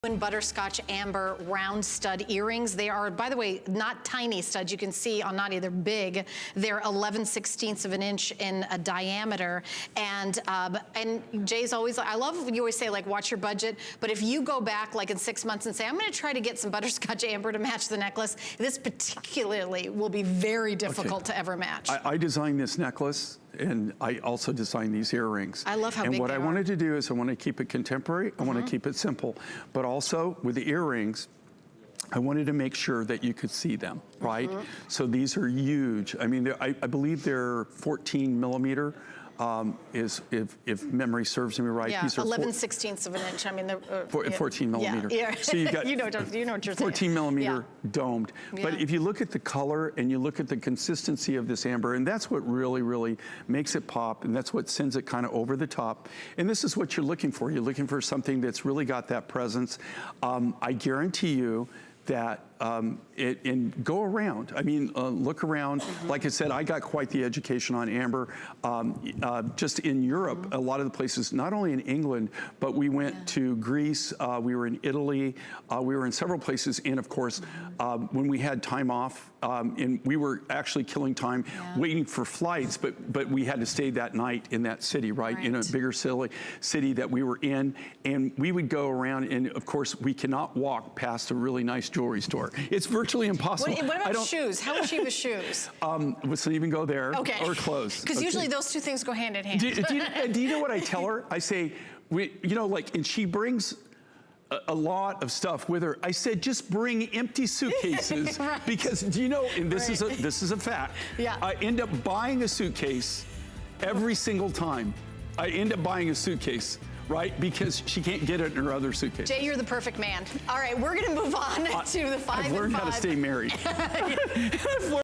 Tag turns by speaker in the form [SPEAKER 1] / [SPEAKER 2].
[SPEAKER 1] Butterscotch amber round stud earrings. They are, by the way, not tiny studs. You can see on Nadia, they're big. They're 11/16 of an inch in a diameter. And Jay's always, I love when you always say, like, watch your budget. But if you go back like in 6 months and say, I'm gonna try to get some Butterscotch amber to match the necklace, this particularly will be very difficult to ever match.
[SPEAKER 2] I designed this necklace, and I also designed these earrings.
[SPEAKER 1] I love how big they are.
[SPEAKER 2] And what I wanted to do is I want to keep it contemporary, I want to keep it simple, but also with the earrings, I wanted to make sure that you could see them, right? So these are huge. I mean, I believe they're 14 millimeter. If memory serves me right.
[SPEAKER 1] Yeah,
[SPEAKER 2] These are
[SPEAKER 1] 11/16 of an inch. I mean, they're
[SPEAKER 2] 14 millimeter.
[SPEAKER 1] Yeah.
[SPEAKER 2] So you got
[SPEAKER 1] you know what you're
[SPEAKER 2] 14
[SPEAKER 1] saying.
[SPEAKER 2] millimeter domed. But if you look at the color and you look at the consistency of this amber, and that's what really, really makes it pop, and that's what sends it kind of over the top. And this is what you're looking for. You're looking for something that's really got that presence. I guarantee you that and go around. I mean, look around. Like I said, I got quite the education on amber. Just in Europe, a lot of the places, not only in England, but we went to Greece, we were in Italy, we were in several places, and of course, when we had time off, and we were actually killing time waiting for flights, but we had to stay that night in that city, right? In a bigger city that we were in, and we would go around, and of course, we cannot walk past a really nice jewelry store. It's virtually impossible.
[SPEAKER 1] What about shoes? How is she with shoes?
[SPEAKER 2] So even go there or clothes.
[SPEAKER 1] Because usually those two things go hand in hand.
[SPEAKER 2] Do you know what I tell her? I say, you know, like, and she brings a lot of stuff with her. I said, just bring empty suitcases because, do you know, and this is a fact. I end up buying a suitcase every single time. I end up buying a suitcase. Right? Because she can't get it in her other suitcase.
[SPEAKER 1] Jay, you're the perfect man. All right, we're gonna move on to the 5 and 5.
[SPEAKER 2] I've learned how to stay married.